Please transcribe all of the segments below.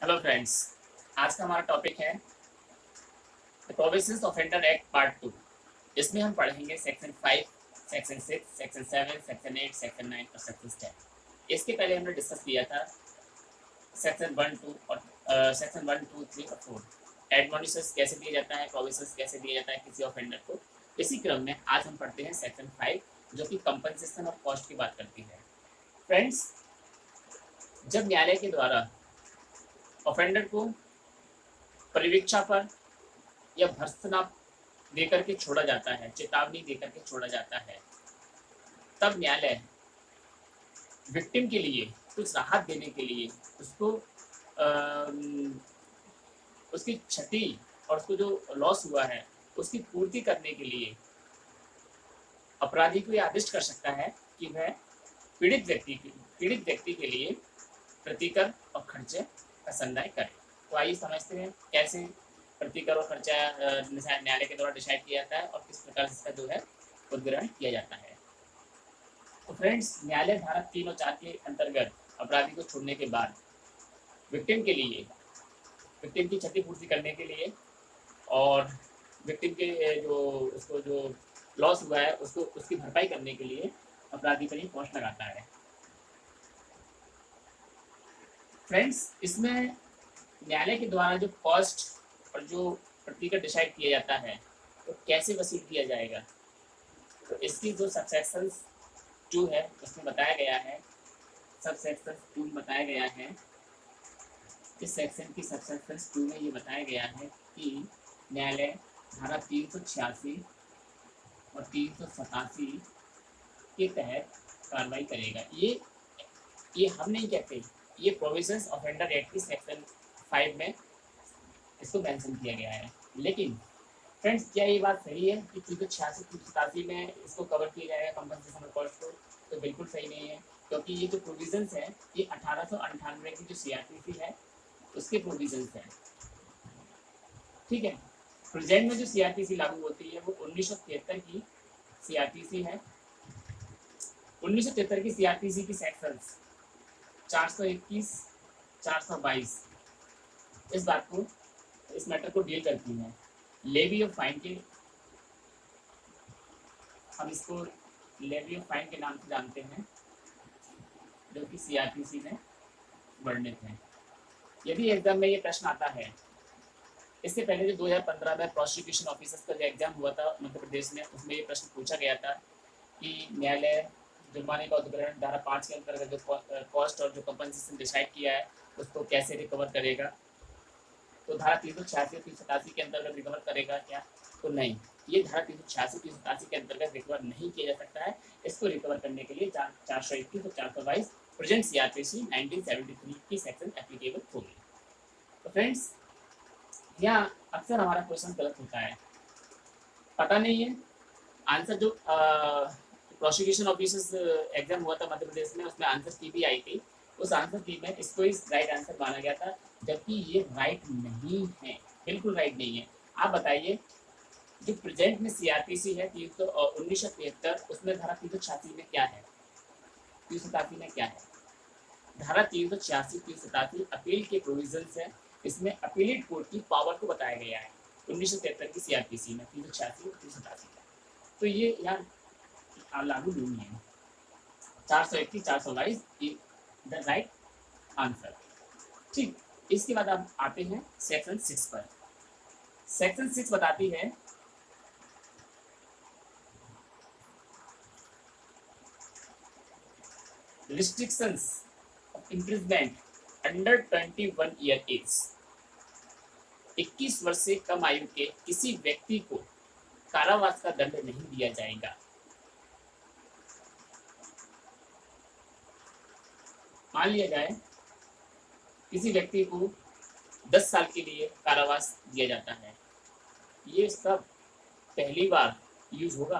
Hello friends. आज का हमारा टॉपिक है the provisions offender act part 2। इसमें हम पढ़ेंगे section 5, section 6, section 7, section 8, section 9 और सेक्शन 10। इसके पहले हमने डिस्कस किया था सेक्शन 1, 2 और सेक्शन 1, 2, 3 और 4। एडमोनिशंस कैसे दिया जाता है, प्रोविजंस कैसे दिया जाता है किसी ऑफेंडर को। इसी क्रम में आज हम पढ़ते हैं सेक्शन 5 जो कि कंपनसेशन और कॉस्ट की बात करती है। फ्रेंड्स, जब न्यायालय के द्वारा ऑफेंडर को परिवीक्षा पर या भर्त्सना देकर के छोड़ा जाता है, चेतावनी देकर के छोड़ा जाता है, तब न्यायालय विक्टिम के लिए कुछ राहत देने के लिए उसको उसकी क्षति और उसको जो लॉस हुआ है उसकी पूर्ति करने के लिए अपराधी को यह आदेश कर सकता है कि वह पीड़ित व्यक्ति के लिए प्रतिकर और खर्चे का संदाय करे। तो आइए समझते हैं कैसे प्रतिकर और खर्चा न्यायालय के द्वारा डिसाइड किया जाता है और किस प्रकार से इसका जो है उद्ग्रहण किया जाता है। तो फ्रेंड्स, न्यायालय धारा 3 और 4 के अंतर्गत अपराधी को छोड़ने के बाद विक्टिम के लिए, विक्टिम की क्षतिपूर्ति करने के लिए और विक्टिम के जो उसको जो लॉस हुआ है उसको उसकी भरपाई करने के लिए अपराधी पर ही कॉस्ट लगाता है। फ्रेंड्स, इसमें न्यायालय के द्वारा जो कॉस्ट और जो प्रतिकर डिसाइड किया जाता है तो कैसे वसूल किया जाएगा, तो इसकी जो सबसेक्शन 2 है उसमें बताया गया है, सबसेक्शन 2 में बताया गया है, इस सेक्शन की सबसेक्शन 2 में ये बताया गया है कि न्यायालय धारा 386 और 387 के तहत कार्रवाई करेगा। ये हम नहीं कहते, ये प्रोविजंस ऑफेंडर एक्ट की सेक्शन 5 में इसको मेंशन किया गया है। लेकिन फ्रेंड्स, क्या ये बात सही है कि 386 387 में इसको कवर किया जाएगा कंपनसेशन ऑफ कॉस्ट को? तो बिल्कुल सही नहीं है, क्योंकि ये जो प्रोविजंस है ये 1898 की जो सीआरपीसी है उसके प्रोविजंस है। ठीक है, प्रेजेंट में जो सीआरपीसी लागू होती है वो 1973 की सीआरपीसी है। 1973 की सीआरपीसी की सेक्शंस 421, 422 इस बात को, इस मैटर को डील करती हैं। लेवी ऑफ फाइन के, हम इसको लेवी ऑफ फाइन के नाम से जानते हैं, जो कि सीआरपीसी में वर्णित है। यदि एग्जाम में ये प्रश्न आता है, इससे पहले जो 2015 में प्रोसिक्यूशन ऑफिसर्स का जो एग्जाम हुआ था मध्य प्रदेश में, उसमें ये प्रश्न पूछा गया था कि न्यायालय जुर्माने का उद्ग्रहण धारा 5 के अंतर्गत जो कॉस्ट और जो कंपनसेशन डिसाइड किया है उसको कैसे रिकवर करेगा। तो धारा 386 387 के अंतर्गत रिकवर करेगा क्या? तो नहीं, ये धारा 386 387 के अंतर्गत रिकवर नहीं किया जा सकता है। इसको रिकवर करने के लिए 421 और 422 प्रेजेंट सीआरपीसी 1973 की सेक्शन एप्लीकेबल होगी। तो फ्रेंड्स, यहाँ अक्सर हमारा क्वेश्चन गलत होता है, पता नहीं है आंसर। जो प्रोसिक्यूशन ऑफिसर्स एग्जाम हुआ था मध्य प्रदेश में, उसमें आंसर की भी आई थी, उस आंसर की में इसको इस राइट आंसर माना गया था, जबकि ये राइट नहीं है, बिल्कुल राइट नहीं है। आप बताइए, जो प्रेजेंट में सीआरपीसी है 1973, उसमें धारा 386 में क्या है, 387 में क्या है? धारा 386 387 अपील के प्रोविजंस है। इसमें अपीलेट कोर्ट की पावर को बताया गया है 1973 की सीआरपीसी में 386 387 का। तो ये यहाँ लागू नहीं है। 421 422 द राइट आंसर। ठीक, इसके बाद अब आते हैं सेक्शन 6 पर। सेक्शन 6 बताती है restrictions of imprisonment under 21 year age. 21 वर्ष से कम आयु के किसी व्यक्ति को कारावास का दंड नहीं दिया जाएगा। मान लिया जाए किसी व्यक्ति को 10 साल के लिए कारावास दिया जाता है, ये इसका पहली बार यूज होगा,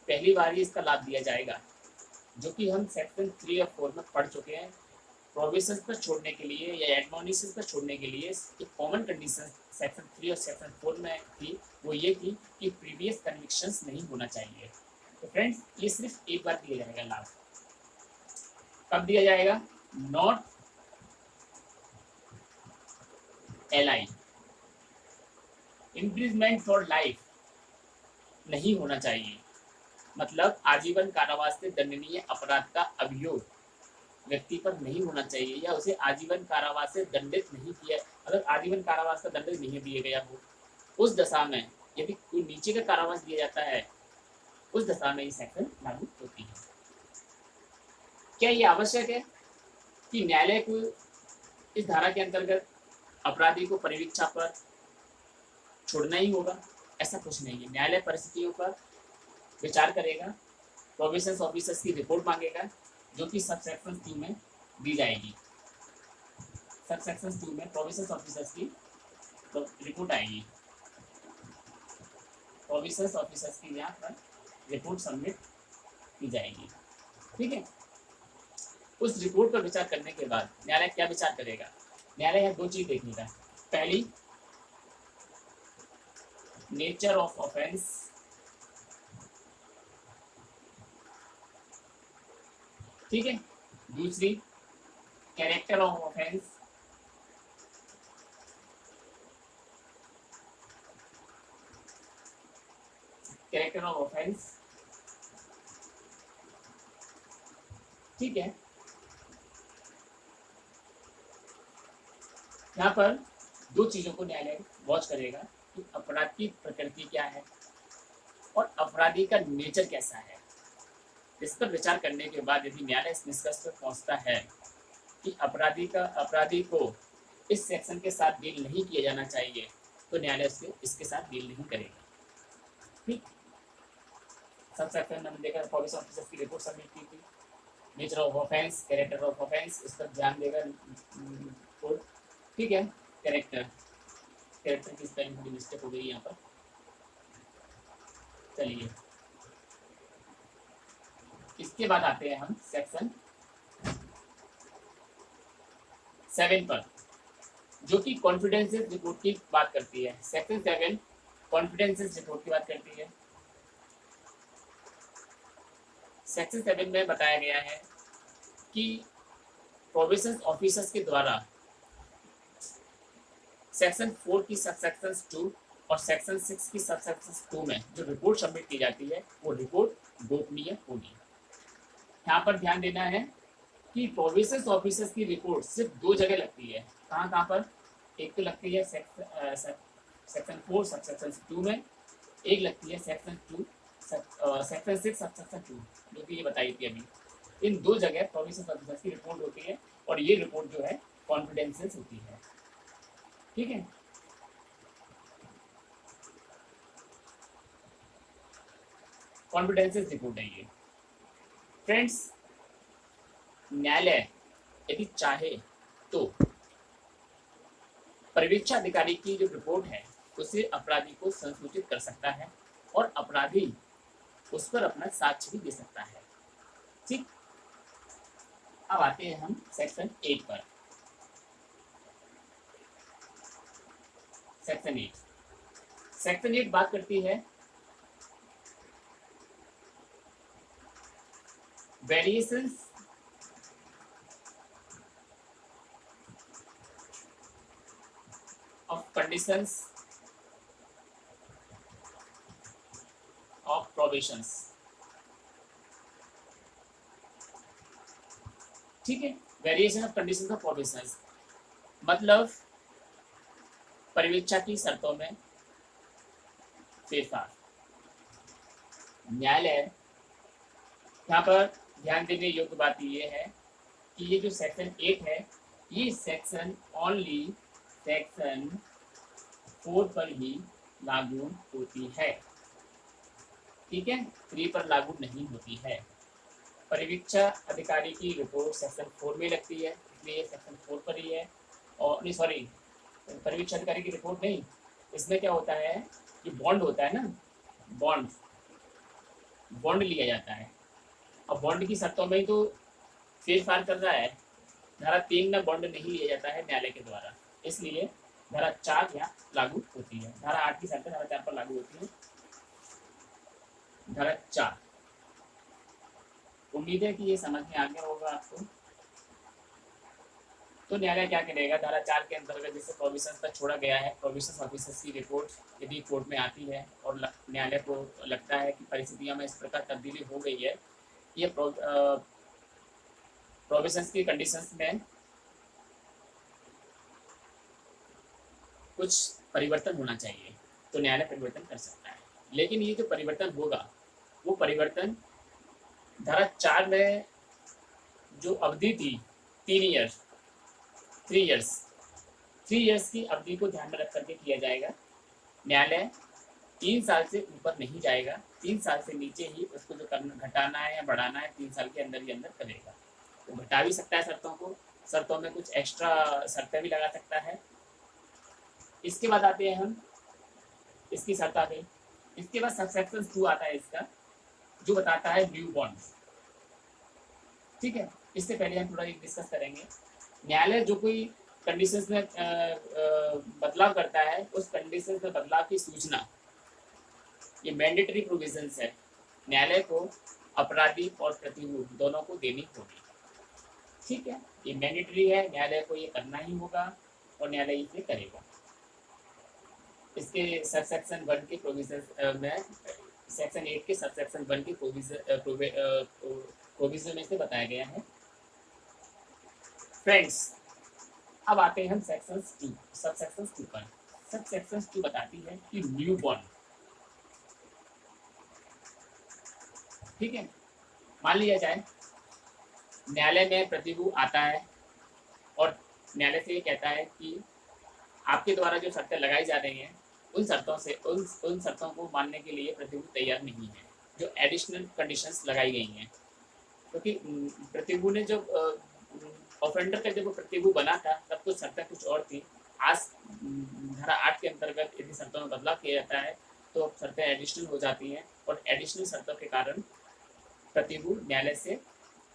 पहली बार ही इसका लाभ दिया जाएगा, जो कि हम सेक्शन 3 और 4 में पढ़ चुके हैं। प्रोविजंस पर छोड़ने के लिए या एडमोनिशंस पर छोड़ने के लिए एक कॉमन कंडीशन सेक्शन 3 और सेक्शन 4 में थी, वो ये थी कि प्रीवियस कन्विक्शंस नहीं होना चाहिए। तो फ्रेंड्स, ये सिर्फ एक बार दिया जाएगा लाभ। कब दिया जाएगा? Not LI, imprisonment for life नहीं होना चाहिए। मतलब आजीवन कारावास से दंडनीय अपराध का अभियोग व्यक्ति पर नहीं होना चाहिए, या उसे आजीवन कारावास से दंडित नहीं किया, अगर आजीवन कारावास का दंड नहीं दिया गया हो, उस दशा में यदि कोई नीचे का कारावास दिया जाता है, उस दशा में ये सेक्शन लागू होती है। क्या ये आवश्यक है कि न्यायालय को इस धारा के अंतर्गत अपराधी को परिवीक्षा पर छोड़ना ही होगा? ऐसा कुछ नहीं है। न्यायालय परिस्थितियों पर विचार करेगा, प्रोविजन ऑफिसर्स की रिपोर्ट मांगेगा, जो कि सब सेक्शन 2 में दी जाएगी। सब सेक्शन 2 में प्रोविजन ऑफिसर्स की रिपोर्ट आएगी, प्रोविजन ऑफिसर्स की यहाँ पर रिपोर्ट सबमिट की जाएगी। ठीक है, उस रिपोर्ट पर विचार करने के बाद न्यायालय क्या विचार करेगा? न्यायालय यहाँ 2 चीज देखेगा। पहली, नेचर ऑफ ऑफेंस, ठीक है। दूसरी, character of offence, character of offence, ठीक है। यहाँ पर 2 चीजों को न्यायालय वॉच करेगा कि अपराध की प्रकृति क्या है और अपराधी का नेचर कैसा है। इस पर विचार करने के बाद यदि न्यायालय इस निष्कर्ष पर पहुंचता है कि अपराधी को इस सेक्शन के साथ डील नहीं किया जाना चाहिए, तो न्यायालय इसके साथ डील नहीं करेगा। ठीक, सब सेक्शन हमने देखा, पुलिस ऑफिसर्स की रिपोर्ट सबमिट की थी, nature of offence, character of offence, इस पर ध्यान देगा कोर्ट। ठीक है, कैरेक्टर की स्पेलिंग थोड़ी मिस्टेक हो गई यहाँ पर। चलिए, इसके बाद आते हैं हम सेक्शन 7 पर, जो कि कॉन्फिडेंशियल रिपोर्ट की बात करती है। सेक्शन 7 कॉन्फिडेंशियल रिपोर्ट की बात करती है। सेक्शन 7 में बताया गया है कि प्रोविजन ऑफिसर्स के द्वारा सेक्शन 4 की सबसेक्शन 2 और सेक्शन 6 की सबसेक्शन 2 में जो रिपोर्ट सबमिट की जाती है, वो रिपोर्ट गोपनीय होगी। यहाँ पर ध्यान देना है कि प्रोविजन ऑफिसर्स की रिपोर्ट सिर्फ 2 जगह लगती है। कहाँ पर? एक तो लगती है सेक्शन 4 सबसेक्शन 2 में, एक लगती है सेक्शन 6 सबसेक्शन 2, जो कि ये बताई थी अभी। इन 2 जगह प्रोविजन ऑफिसर्स की रिपोर्ट होती है और ये रिपोर्ट जो है कॉन्फिडेंशियल होती है। ठीक है, कॉन्फिडेंशियल रिपोर्ट है ये। फ्रेंड्स, न्यायालय यदि चाहे तो परिवीक्षा अधिकारी की जो रिपोर्ट है उसे अपराधी को संसूचित कर सकता है और अपराधी उस पर अपना साक्ष्य भी दे सकता है। ठीक, अब आते हैं हम सेक्शन 8 पर। सेक्शन 8 बात करती है variations of conditions of provisions. ठीक है, variation of conditions of provisions मतलब परिवीक्षा की शर्तों में फेरफार। न्यायालय यहाँ पर ध्यान देने योग्य बात यह है कि ये जो सेक्शन 8 है, ये सेक्शन ओनली सेक्शन 4 पर ही लागू होती है। ठीक है, 3 पर लागू नहीं होती है। परिवीक्षा अधिकारी की रिपोर्ट सेक्शन 4 में लगती है, इसलिए सेक्शन 4 पर ही है। और नहीं, सॉरी, परिवीक्षा अधिकारी की रिपोर्ट नहीं, इसमें क्या होता है, ये बॉन्ड होता है ना, बॉन्ड लिया जाता है। अब बॉन्ड की शर्तों में ही तो फेरफार कर रहा है। धारा 3 में बॉन्ड नहीं लिया जाता है न्यायालय के द्वारा, इसलिए धारा 4 यहाँ लागू होती है। धारा 8 की शर्तें धारा 4 पर लागू होती है। धारा 4, उम्मीद है कि ये समझ में आ गया होगा आपको। तो न्यायालय क्या करेगा, धारा 4 के अंतर्गत जैसे प्रोविजन तक छोड़ा गया है, प्रोविजन ऑफिसर्स की रिपोर्ट यदि कोर्ट में आती है और न्यायालय को लगता है कि परिस्थितियों में इस प्रकार तब्दीली हो गई है, ये प्रोविजंस की कंडीशंस में कुछ परिवर्तन होना चाहिए, तो न्यायालय परिवर्तन कर सकता है। लेकिन ये जो परिवर्तन होगा वो परिवर्तन धारा 4 में जो अवधि थी 3 इयर्स की अवधि को ध्यान में रख करके किया जाएगा। न्यायालय 3 साल से ऊपर नहीं जाएगा, 3 साल से नीचे ही उसको जो करना घटाना है या बढ़ाना है 3 साल के अंदर ही अंदर करेगा। वो घटा भी सकता है शर्तों में कुछ एक्स्ट्रा शर्तें भी लगा सकता है। इसके बाद आते हैं हम, इसकी शर्त आ गई। इसके बाद सबसेक्शन 2 आता है इसका, जो बताता है ड्यू बॉन्ड। ठीक है, इससे पहले हम थोड़ा डिस्कस करेंगे। न्यायालय जो कोई कंडीशंस में बदलाव करता है, उस कंडीशंस में बदलाव की सूचना, ये मैंडेटरी प्रोविजंस है, न्यायालय को अपराधी और प्रतिभूत दोनों को देनी होगी। ठीक है, ये मैंडेटरी है, न्यायालय को ये करना ही होगा और न्यायालय इसे करेगा। इसके सबसेक्शन 1 के प्रोविजन में, सेक्शन 8 के सबसेक्शन 1 के प्रोविजन में से बताया गया है। फ्रेंड्स, अब आते हैं हम सबसेक्शन 2 पर। सबसेक्शन 2 बताती है कि न्यू बॉर्न। ठीक है, मान लिया जाए न्यायालय में प्रतिभू आता है और न्यायालय से ये कहता है कि आपके द्वारा जो शर्तें लगाई जा रही हैं उन शर्तों को मानने के लिए प्रतिभू तैयार नहीं है, जो एडिशनल कंडीशंस लगाई गई हैं। क्योंकि प्रतिभू ने जो ऑफेंडर का जब प्रतिभू बना था तब तो शर्तें कुछ और थी। आज धारा 8 के अंतर्गत यदि शर्तों में बदलाव किया जाता है तो शर्तें एडिशनल हो जाती हैं और एडिशनल शर्तों के कारण प्रतिभू न्यायालय से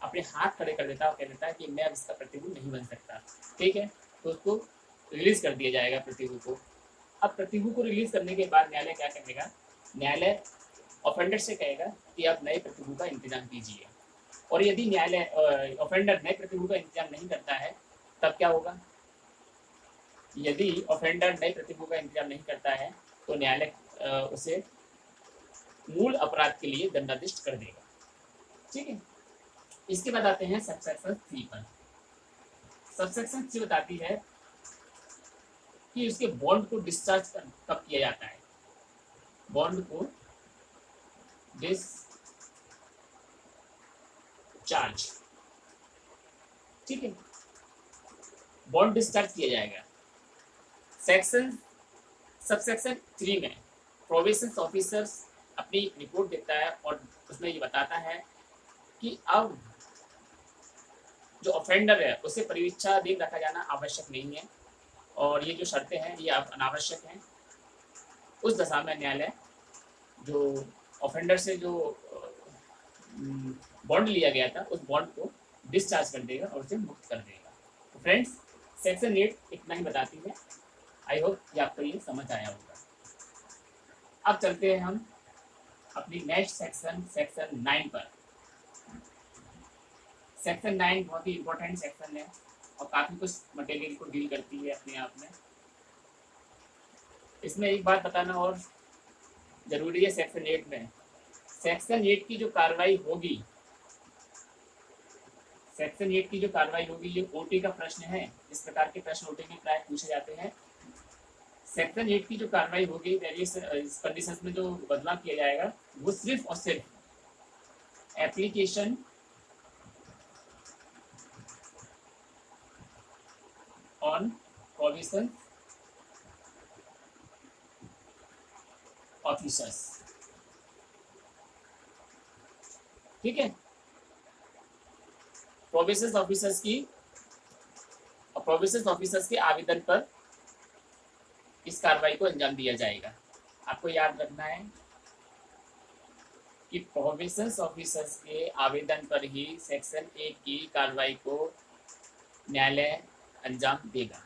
अपने हाथ खड़े कर देता है और कह देता है कि मैं अब इसका प्रतिभू नहीं बन सकता। ठीक है, तो उसको रिलीज कर दिया जाएगा प्रतिभू को। अब प्रतिभू को रिलीज करने के बाद न्यायालय क्या करेगा, न्यायालय ऑफेंडर से कहेगा कि आप नए प्रतिभू का इंतजाम कीजिए। और यदि न्यायालय ऑफेंडर नए प्रतिभू का इंतजाम नहीं करता है तब क्या होगा, यदि ऑफेंडर नए प्रतिभू का इंतजाम नहीं करता है तो न्यायालय उसे मूल अपराध के लिए दंडाधिष्ट कर देगा। ठीक है, इसके बाद आते हैं सबसेक्शन 3 पर। सबसेक्शन 3 बताती है कि उसके बॉन्ड को डिस्चार्ज कब किया जाता है। बॉन्ड को डिस्चार्ज, ठीक है, बॉन्ड डिस्चार्ज किया जाएगा। सबसेक्शन 3 में प्रोविजन ऑफिसर्स अपनी रिपोर्ट देता है और उसमें ये बताता है कि अब जो ऑफेंडर है उसे परिवीक्षाधीन रखा जाना आवश्यक नहीं है और ये जो शर्तें हैं ये अब अनावश्यक हैं। उस दशा में न्यायालय जो ऑफेंडर से जो बॉन्ड लिया गया था उस बॉन्ड को डिस्चार्ज कर देगा और उसे मुक्त कर देगा। तो फ्रेंड्स, सेक्शन 8 इतना ही बताती है। आई होप कि आपको ये समझ आया होगा। अब चलते हैं हम अपनी नेक्स्ट सेक्शन 9 पर। सेक्शन 9 बहुत ही इंपॉर्टेंट सेक्शन है और काफ़ी कुछ मटेरियल को डील करती है अपने आप में। इसमें एक बात बताना और ज़रूरी है, सेक्शन 8 में, सेक्शन 8 की जो कार्रवाई होगी, सेक्शन 8 की जो कार्रवाई होगी, ये ओटी का प्रश्न है। इस प्रकार के प्रश्न ओटी में प्राय पूछे जाते हैं। सेक्शन 8 की जो कार्रवाई होगी, वेरियस कंडीशंस में जो बदलाव किया जाएगा, वो सिर्फ और सिर्फ एप्लीकेशन ऑन प्रोविजन ऑफिसर्स। ठीक है, प्रोविजन ऑफिसर्स के आवेदन पर इस कार्रवाई को अंजाम दिया जाएगा। आपको याद रखना है कि प्रोविजन ऑफिसर्स के आवेदन पर ही सेक्शन 8 की कार्रवाई को न्यायालय अंजाम देगा।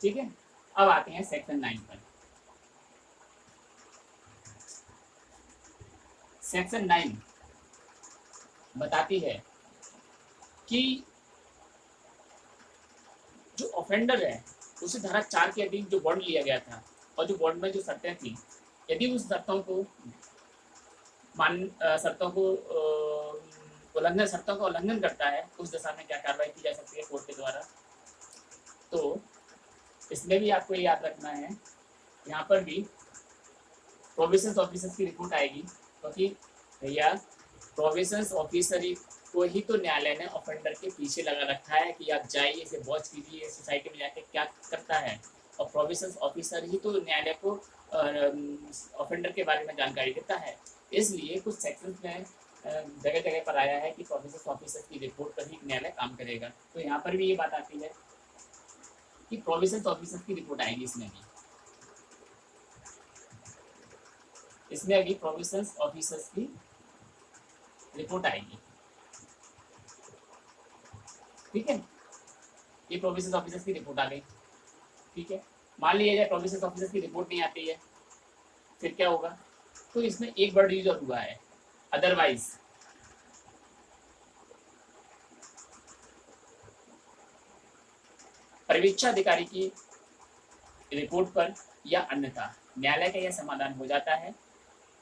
ठीक है, अब आते हैं सेक्शन 9 पर। सेक्शन 9 बताती है कि जो ऑफेंडर है उसे धारा 4 के अधीन जो बॉन्ड लिया गया था और जो बॉन्ड में जो शर्तें थी, यदि उस शर्तों को शर्तों को शर्तों का उल्लंघन करता है, उस दशा में क्या कार्रवाई की जा सकती है कोर्ट के द्वारा। तो इसमें भी आपको याद रखना है, यहाँ पर भी प्रोविजंस ऑफिसर्स की रिपोर्ट आएगी, क्योंकि भैया प्रोविजंस ऑफिसर को ही तो न्यायालय ने ऑफेंडर के पीछे लगा रखा है कि आप जाइए, इसे वॉच कीजिए, सोसाइटी में जाके क्या करता है, और प्रोविजंस ऑफिसर ही तो न्यायालय को ऑफेंडर के बारे में जानकारी देता है। इसलिए कुछ सेक्शंस में जगह जगह पर आया है कि प्रोविजंस ऑफिसर की रिपोर्ट पर ही न्यायालय काम करेगा। तो यहाँ पर भी ये बात आती है कि प्रोविजंस ऑफिसर की रिपोर्ट आएगी इसमें भी प्रोविजंस ऑफिसर्स की रिपोर्ट आएगी। ठीक है, ये प्रोविजंस ऑफिसर्स की रिपोर्ट आ गई। ठीक है, मान लिया जाए प्रोविजंस ऑफिसर्स की रिपोर्ट नहीं आती है, फिर क्या होगा? तो इसमें एक वर्ड यूज और हुआ है, अदरवाइज। परिवीक्षा अधिकारी की रिपोर्ट पर या अन्यथा न्यायालय का यह समाधान हो जाता है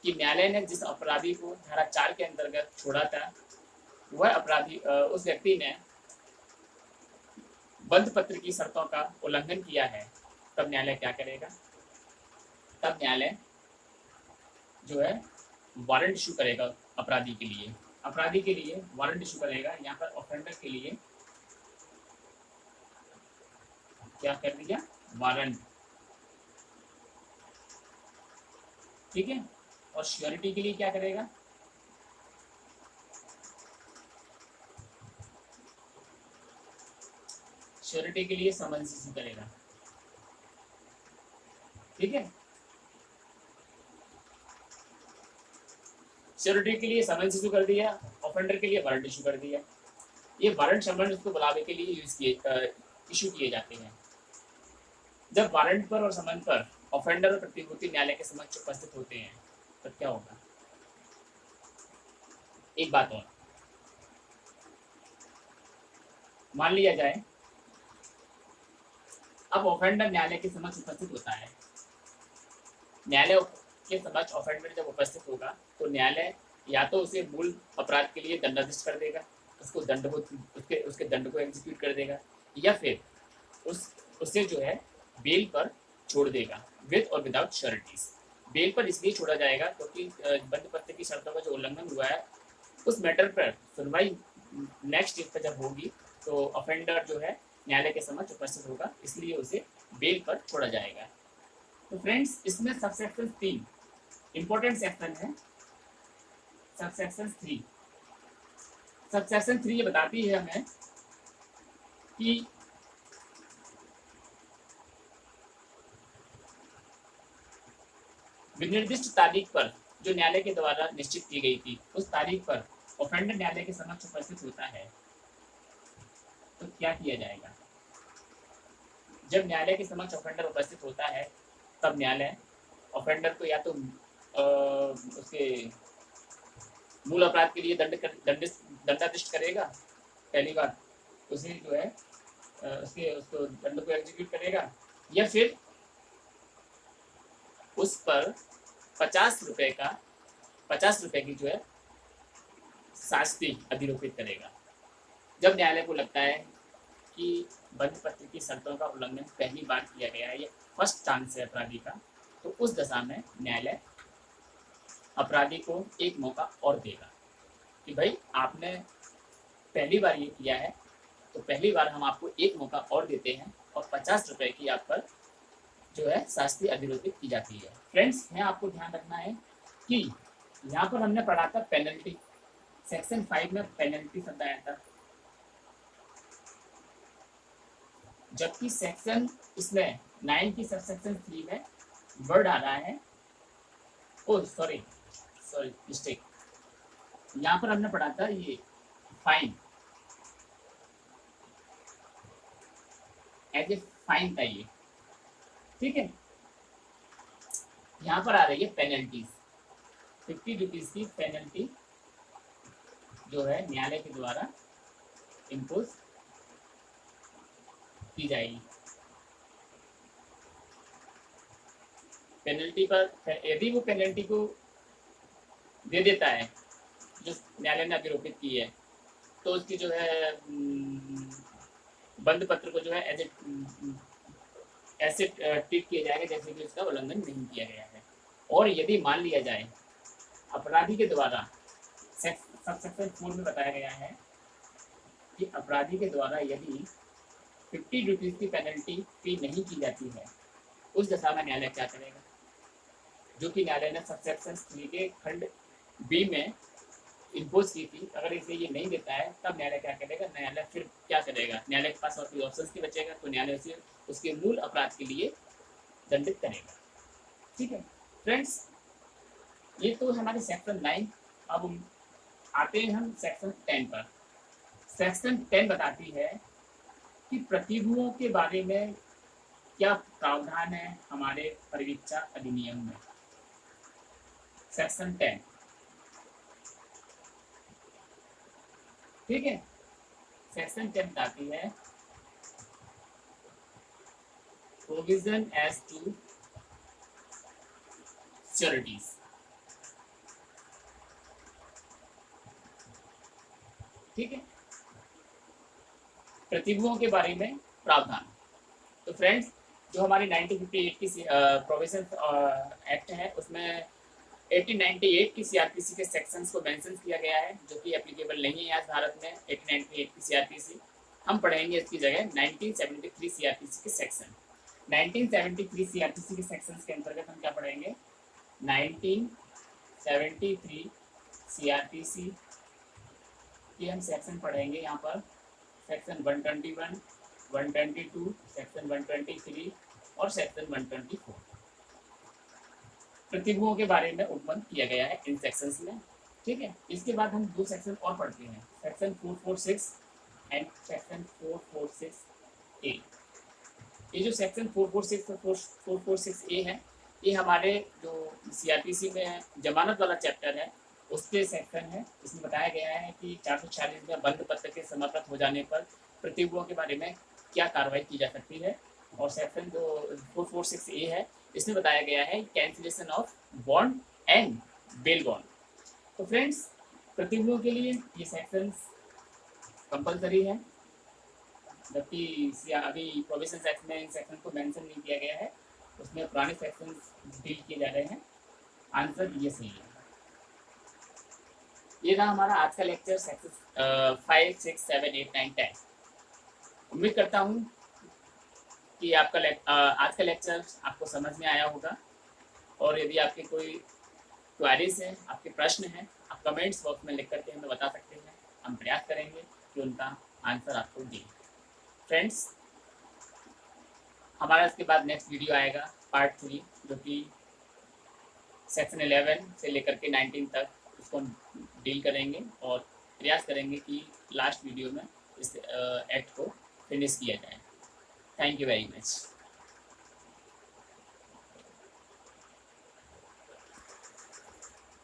कि न्यायालय ने जिस अपराधी को धारा 4 के अंतर्गत छोड़ा था, वह अपराधी उस व्यक्ति ने बंद पत्र की शर्तों का उल्लंघन किया है, तब न्यायालय क्या करेगा? तब न्यायालय जो है वारंट इशू करेगा अपराधी के लिए। अपराधी के लिए वारंट इशू करेगा। यहाँ पर ऑफेंडर के लिए क्या कर दिया? वारंट। ठीक है, और श्योरिटी के लिए क्या करेगा? श्योरिटी के लिए समन्स इशू करेगा। ठीक है, श्योरिटी के लिए समन्स इशू कर दिया, ऑफेंडर के लिए वारंट इशू कर दिया। ये वारंट समन्स को बुलावे के लिए इशू किए जाते हैं। जब वारंट पर और समन पर ऑफेंडर और प्रतिभूति न्यायालय के समक्ष उपस्थित होते हैं, तब क्या होगा? एक बात और, मान लिया जाए अब ऑफेंडर न्यायालय के समक्ष उपस्थित होता है। न्यायालय के समक्ष ऑफेंडर जब उपस्थित होगा तो न्यायालय या तो उसे मूल अपराध के लिए दंडादेश कर देगा, उसको दंड को उसके दंड को एग्जीक्यूट कर देगा, या फिर उससे जो है बेल पर छोड़ देगा, विद और विदाउट श्योरिटीज। बेल पर इसलिए छोड़ा जाएगा क्योंकि बंद पत्र की शर्तों का जो उल्लंघन हुआ है, उस मैटर पर सुनवाई नेक्स्ट स्टेज पर जब होगी तो ऑफेंडर जो है न्यायालय के समक्ष उपस्थित होगा, इसलिए उसे बेल पर छोड़ा जाएगा। तो फ्रेंड्स, इसमें सबसेक्शन 3 इंपॉर्टेंट सेक्शन है। सबसेक्शन 3 ये बताती है हमें कि विनिर्दिष्ट तारीख पर जो न्यायालय के द्वारा निश्चित की गई थी, उस तारीख पर ऑफेंडर न्यायालय के समक्ष उपस्थित होता है, तो क्या किया जाएगा? जब न्यायालय के समक्ष ऑफेंडर उपस्थित होता है, तब न्यायालय ऑफेंडर को या तो उसके मूल अपराध के लिए दंडाधिष्ट करेगा, पहली बात, उसे जो है उसको दंड को एग्जीक्यूट करेगा, या फिर उस पर 50 रुपए की जो है शास्ति अधिरोपित करेगा। जब न्यायालय को लगता है कि बंद पत्र की शर्तों का उल्लंघन पहली बार किया गया है, ये फर्स्ट चांस है अपराधी का, तो उस दशा में न्यायालय अपराधी को एक मौका और देगा कि भाई आपने पहली बार ये किया है, तो पहली बार हम आपको एक मौका और देते हैं और 50 रुपए की आप पर जो है शास्ति अधिरोपित की जाती है। फ्रेंड्स, यहाँ आपको ध्यान रखना है कि यहाँ पर हमने पढ़ा था पेनल्टी, सेक्शन 5 में पेनल्टी शब्द आया था, जबकि सेक्शन इसमें 9 की सबसेक्शन 3 में वर्ड आ रहा है, ओ सॉरी मिस्टेक, यहाँ पर हमने पढ़ा था ये फाइन, एज ए फाइन था ये। ठीक है, यहाँ पर आ रही है पेनल्टीज, 50 रुपीज की पेनल्टी जो है न्यायालय के द्वारा इम्पोज की जाएगी। पेनल्टी पर यदि वो पेनल्टी को दे देता है जो न्यायालय ने अभी आरोपित की है, तो उसकी जो है बंद पत्र को जो है ऐसे ट्रीट किया जाएगा जैसे कि उसका उल्लंघन नहीं किया गया है। और यदि मान लिया जाए अपराधी के द्वारा, सब सेक्शन 4 में बताया गया है कि अपराधी के द्वारा यदि 50 रुपीज़ की पेनल्टी पे नहीं की जाती है, उस दशा में न्यायालय क्या करेगा, जो कि न्यायालय ने सब सेक्शन 3 के खंड बी में इम्पोज की थी। अगर इसे ये नहीं देता है तब न्यायालय क्या करेगा, न्यायालय फिर क्या करेगा, न्यायालय के पास और कोई ऑप्शन नहीं बचेगा, तो न्यायालय उसे उसके मूल अपराध के लिए दंडित करेगा। ठीक है फ्रेंड्स, ये तो हमारे सेक्शन 9। अब आते हैं हम सेक्शन 10 पर। सेक्शन 10 बताती है कि प्रतिभूओं के बारे में क्या प्रावधान है हमारे परिवीक्षा अधिनियम में। सेक्शन 10, ठीक है। सेक्शन 10 बताती है प्रोविजन एज टू श्योरिटीज। ठीक है, प्रतिभूओं के बारे में प्रावधान। तो फ्रेंड्स, जो हमारी 1958 की प्रोविजन एक्ट है उसमें 1898 की सीआरपीसी के सेक्शंस को मेंशन किया गया है, जो कि एप्लीकेबल नहीं है आज भारत में। 1898 की सीआरपीसी हम पढ़ेंगे इसकी जगह 1973 सीआरपीसी के सेक्शन। 1973 सीआरपीसी के सेक्शंस के अंतर्गत हम क्या पढ़ेंगे, 1973 सीआरपीसी के हम सेक्शन पढ़ेंगे। यहाँ पर सेक्शन 121, 122, सेक्शन 123 और सेक्शन 124 प्रतिभूओं के बारे में उपबंध किया गया है इन सेक्शंस में। ठीक है, इसके बाद हम 2 सेक्शन और पढ़ते हैं, सेक्शन 446 एंड सेक्शन 446 ए। ये जो सेक्शन 446 और 446 ए है, ये हमारे जो सीआरपीसी में जमानत वाला चैप्टर है उसके सेक्शन है। इसमें बताया गया है कि 446 में बंद पत्र के समाप्त हो जाने पर प्रतिभूओं के बारे में क्या कार्रवाई की जा सकती है। और सेक्शन जो 446 ए है, इसमें बताया गया है cancellation of bond and bail bond. तो फ्रेंड्स, प्रतिभूओं के लिए ये सेक्शंस कंपलसरी है, जबकि अभी प्रोविजन एक्ट में इन सेक्शन को मेंशन नहीं किया गया है, उसमें पुराने सेक्शन डील किए जा रहे हैं। आंसर ये सही है। ये था हमारा आज का लेक्चर, सेक्शन 5, 6, 7, 8, 9, 10। उम्मीद करता हूँ कि आपका आज का लेक्चर आपको समझ में आया होगा। और यदि आपके कोई क्वेरीज हैं, आपके प्रश्न हैं, आप कमेंट्स बॉक्स में लिख करके हमें बता सकते हैं। हम प्रयास करेंगे कि उनका आंसर आपको दें। फ्रेंड्स, हमारा इसके बाद नेक्स्ट वीडियो आएगा पार्ट 3, जो कि सेक्शन 11 से लेकर के 19 तक उसको डील करेंगे और प्रयास करेंगे कि लास्ट वीडियो में इस एक्ट को फिनिश किया जाए। Thank you very much.